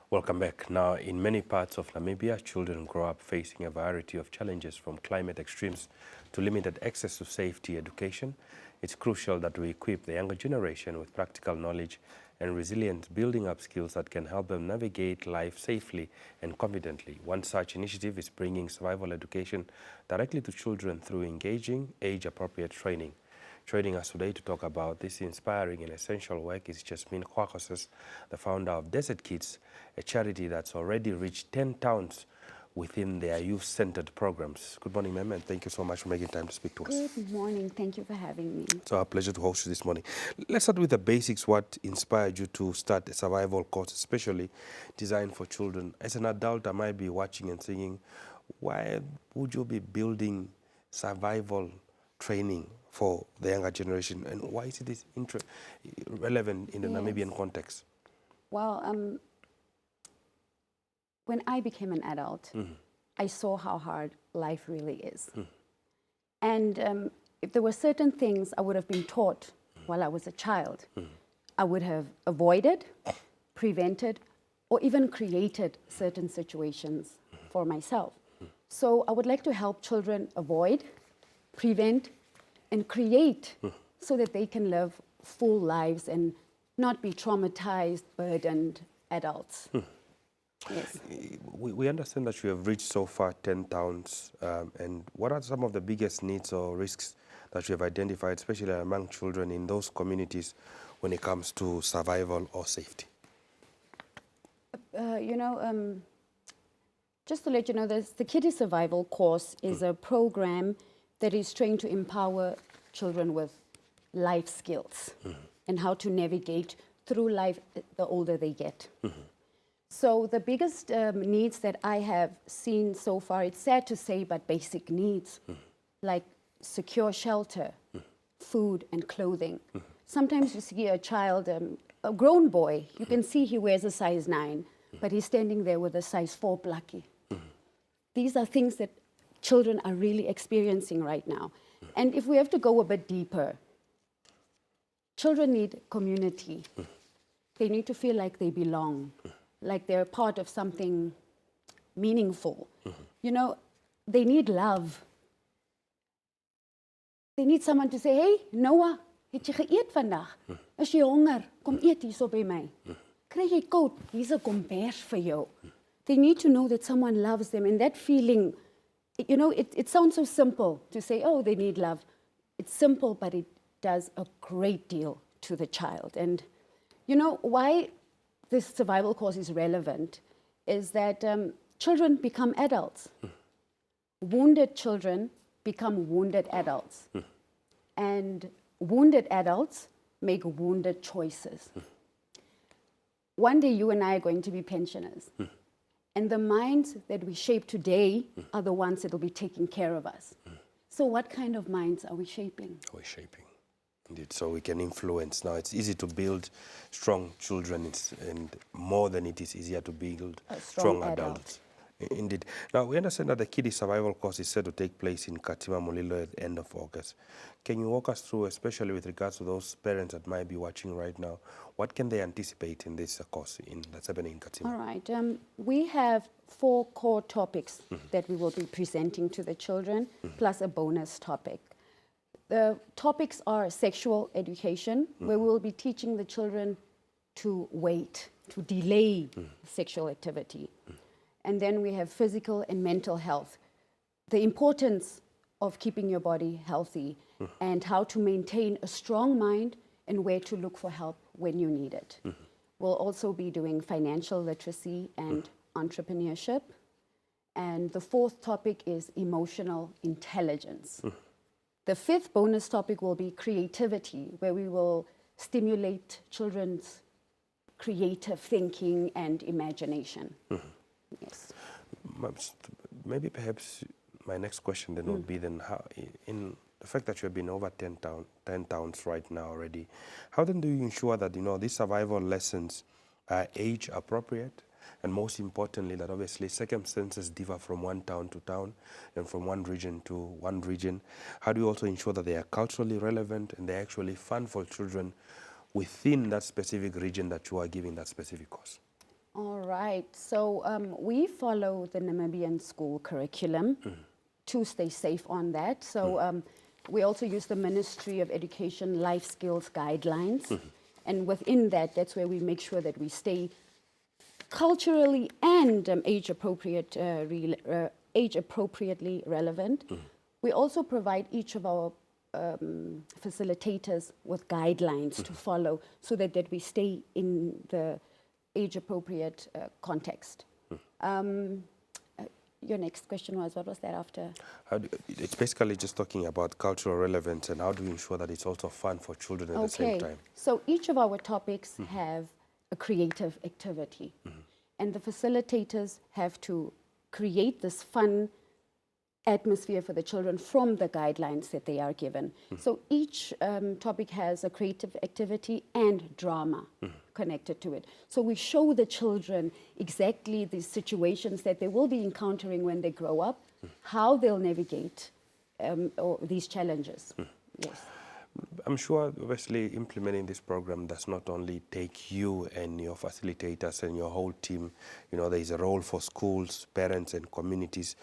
Welcome back. Now, in many parts of Namibia, children grow up facing a variety of challenges from climate extremes to limited access to safety education. It's crucial that we equip the younger generation with practical knowledge and resilience, building up skills that can help them navigate life safely and confidently. One such initiative is bringing survival education directly to children through engaging, age-appropriate training. Joining us today to talk about this inspiring and essential work is Jasmine Goagoses, the founder of Desert Kids, a charity that's already reached 10 towns within their youth-centered programs. Good morning, ma'am, and thank you so much for making time to speak to us. Good morning. Thank you for having me. It's our pleasure to host you this morning. Let's start with the basics. What inspired you to start a survival course, especially designed for children? As an adult, I might be watching and thinking, why would you be building survival training for the younger generation, and why is it relevant in the Namibian context? Well, when I became an adult, I saw how hard life really is. And if there were certain things I would have been taught while I was a child, I would have avoided, prevented, or even created certain situations for myself. So I would like to help children avoid, prevent, and create so that they can live full lives and not be traumatized, burdened adults. Yes. We understand that you have reached so far 10 towns, and what are some of the biggest needs or risks that you have identified, especially among children in those communities when it comes to survival or safety? Just to let you know, the Kiddie Survival course is a program that is trained to empower children with life skills and how to navigate through life the older they get. So the biggest needs that I have seen so far, it's sad to say, but basic needs, like secure shelter, food and clothing. Sometimes you see a child, a grown boy, you can see he wears a size 9, but he's standing there with a size 4 plucky. These are things that children are really experiencing right now. And if we have to go a bit deeper, children need community. They need to feel like they belong, like they're part of something meaningful. You know, they need love. They need someone to say, hey, Noah, het jy geëet vandag? Is jy honger? Kom eet hierso by my. Kry jy koud? Hier's 'n kombers vir jou. They need to know that someone loves them, and that feeling, you know, it sounds so simple to say, oh, they need love. It's simple, but it does a great deal to the child. And you know, why this survival course is relevant is that children become adults. Wounded children become wounded adults. And wounded adults make wounded choices. One day you and I are going to be pensioners. And the minds that we shape today are the ones that will be taking care of us. So what kind of minds are we shaping? We're shaping, indeed, so we can influence. Now, it's easy to build strong children, and more than it is easier to build strong adults. Indeed. Now, we understand that the Kiddie Survival course is set to take place in Katima Mulilo at the end of August. Can you walk us through, especially with regards to those parents that might be watching right now, what can they anticipate in this course that's happening in Katima? All right. We have 4 core topics that we will be presenting to the children, plus a bonus topic. The topics are sexual education, where we will be teaching the children to wait, to delay sexual activity. And then we have physical and mental health, the importance of keeping your body healthy, and how to maintain a strong mind and where to look for help when you need it. We'll also be doing financial literacy and entrepreneurship. And the 4th topic is emotional intelligence. The 5th bonus topic will be creativity, where we will stimulate children's creative thinking and imagination. Yes. Maybe perhaps my next question then would be then, how, in the fact that you have been over 10 towns right now already, how then do you ensure that, you know, these survival lessons are age appropriate, and most importantly that obviously circumstances differ from one town to town and from one region to one region? How do you also ensure that they are culturally relevant and they're actually fun for children within that specific region that you are giving that specific course? All right. So we follow the Namibian school curriculum to stay safe on that. So we also use the Ministry of Education life skills guidelines. And within that, that's where we make sure that we stay culturally and age appropriately relevant. We also provide each of our facilitators with guidelines to follow so that we stay in the age-appropriate context. Your next question was, what was that after? It's basically just talking about cultural relevance and how do we ensure that it's also fun for children at the same time. So each of our topics have a creative activity. And the facilitators have to create this fun atmosphere for the children from the guidelines that they are given. So each topic has a creative activity and drama connected to it. So we show the children exactly the situations that they will be encountering when they grow up, how they'll navigate these challenges. Yes. I'm sure, obviously, implementing this program does not only take you and your facilitators and your whole team. You know, there is a role for schools, parents, and communities.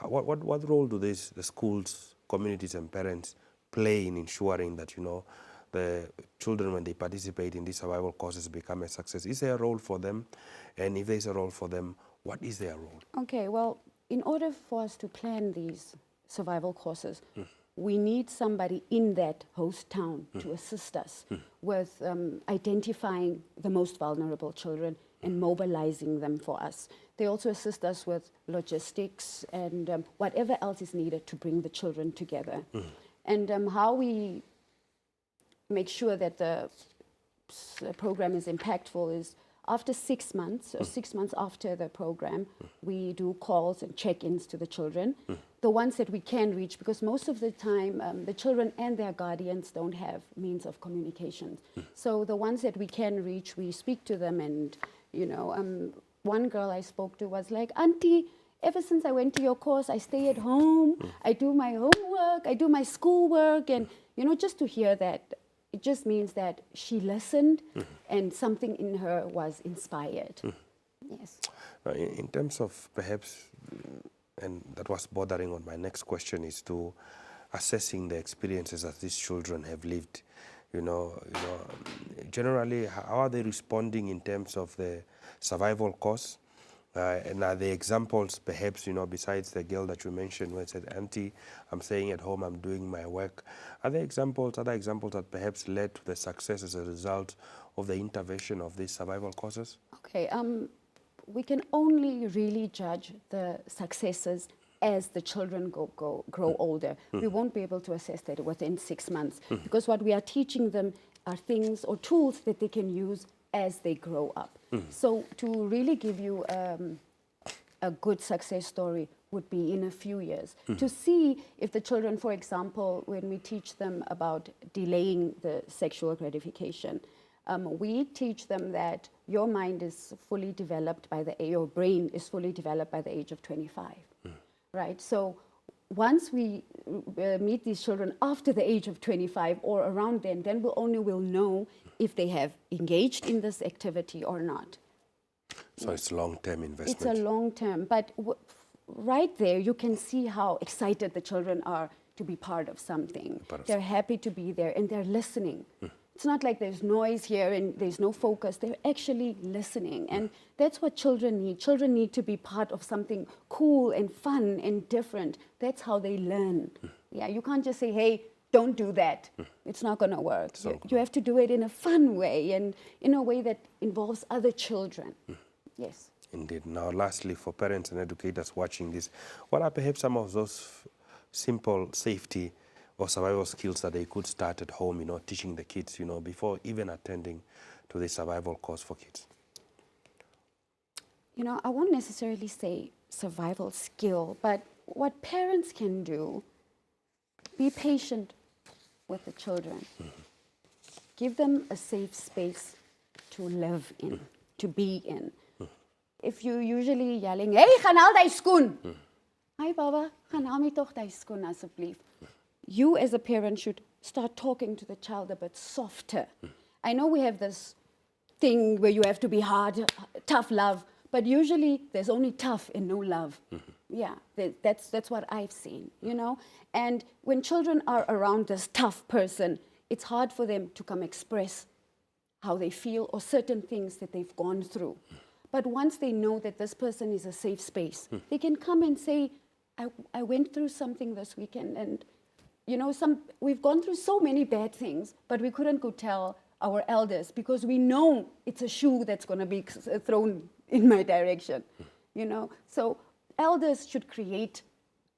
What role do the schools, communities, and parents play in ensuring that, you know, the children, when they participate in these survival courses, become a success? Is there a role for them? And if there's a role for them, what is their role? Okay, well, in order for us to plan these survival courses, we need somebody in that host town to assist us with identifying the most vulnerable children and mobilizing them for us. They also assist us with logistics and whatever else is needed to bring the children together. And how we make sure that the program is impactful is after 6 months, or 6 months after the program, we do calls and check-ins to the children. The ones that we can reach, because most of the time the children and their guardians don't have means of communication. So the ones that we can reach, we speak to them. And, you know, one girl I spoke to was like, "Auntie, ever since I went to your course, I stay at home, I do my homework, I do my schoolwork." And, you know, just to hear that, it just means that she listened and something in her was inspired. Yes. In terms of perhaps, and that was bordering on my next question, is to assessing the experiences that these children have lived. You know, generally, how are they responding in terms of the survival course? And are there examples, perhaps, you know, besides the girl that you mentioned where it said, "Auntie, I'm staying at home, I'm doing my work." Are there examples, other examples that perhaps led to the success as a result of the intervention of these survival courses? Okay, we can only really judge the successes as the children grow older. We won't be able to assess that within 6 months because what we are teaching them are things or tools that they can use as they grow up. So to really give you a good success story would be in a few years. To see if the children, for example, when we teach them about delaying the sexual gratification, we teach them that your mind is fully developed your brain is fully developed by the age of 25, right? So once we meet these children after the age of 25 or around then we'll know if they have engaged in this activity or not. So it's long-term investment. It's a long-term, but right there you can see how excited the children are to be part of something. They're happy to be there and they're listening. It's not like there's noise here and there's no focus. They're actually listening. And that's what children need. Children need to be part of something cool and fun and different. That's how they learn. Yeah, you can't just say, "Hey, don't do that." It's not going to work. You have to do it in a fun way and in a way that involves other children. Yes. Indeed. Now, lastly, for parents and educators watching this, what are perhaps some of those simple safety or survival skills that they could start at home, you know, teaching the kids, you know, before even attending to the survival course for kids? You know, I won't necessarily say survival skill, but what parents can do, be patient with the children. Give them a safe space to live in, to be in. If you're usually yelling, "Hey, gaan haal die skoen." "Hi, Baba, gaan haal my toch die skoen asseblief." You as a parent should start talking to the child a bit softer. I know we have this thing where you have to be hard, tough love. But usually there's only tough and no love. Yeah, that's what I've seen, you know. And when children are around this tough person, it's hard for them to come express how they feel or certain things that they've gone through. But once they know that this person is a safe space, they can come and say, I went through something this weekend, and you know, we've gone through so many bad things, but we couldn't go tell our elders because we know it's a shoe that's going to be thrown in my direction, you know. So elders should create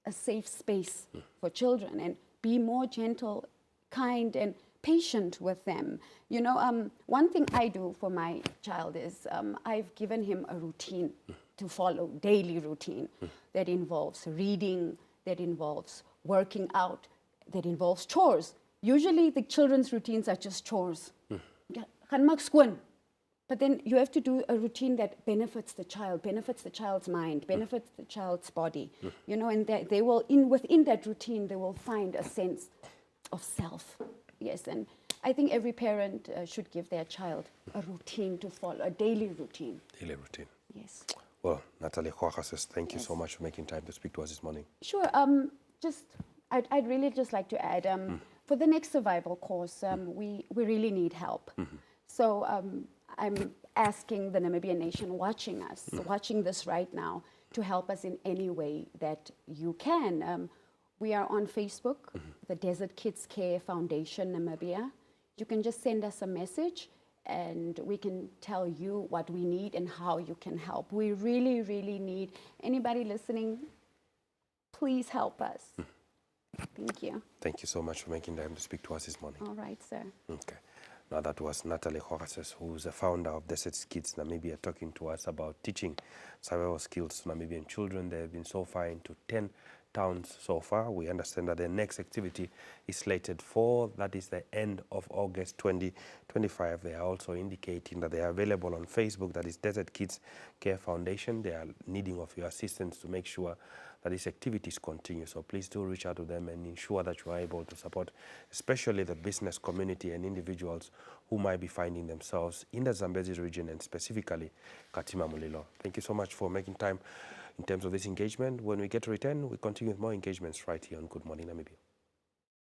a safe space for children and be more gentle, kind, and patient with them. You know, one thing I do for my child is I've given him a routine to follow, daily routine that involves reading, that involves working out, that involves chores. Usually the children's routines are just chores. But then you have to do a routine that benefits the child, benefits the child's mind, benefits the child's body. You know, and they will, within that routine, they will find a sense of self. Yes, and I think every parent should give their child a routine to follow, a daily routine. Daily routine. Yes. Well, Natalie Goagoses, thank you so much for making time to speak to us this morning. Sure. I'd really just like to add, for the next survival course, we really need help. So I'm asking the Namibian nation watching us, watching this right now, to help us in any way that you can. We are on Facebook, the Desert Kids Care Foundation Namibia. You can just send us a message and we can tell you what we need and how you can help. We really, really need anybody listening, please help us. Thank you. Thank you so much for making time to speak to us this morning. All right, sir. Okay. Now that was Natalie Goagoses, who's the founder of Desert Kids Namibia, talking to us about teaching survival skills to Namibian children. They have been so far into 10 towns so far. We understand that the next activity is slated for, that is the end of August 2025. They are also indicating that they are available on Facebook, that is Desert Kids Care Foundation. They are needing of your assistance to make sure that these activities continue. So please do reach out to them and ensure that you are able to support, especially the business community and individuals who might be finding themselves in the Zambezi region and specifically Katima Mulilo. Thank you so much for making time in terms of this engagement. When we get to return, we continue with more engagements right here on Good Morning Namibia.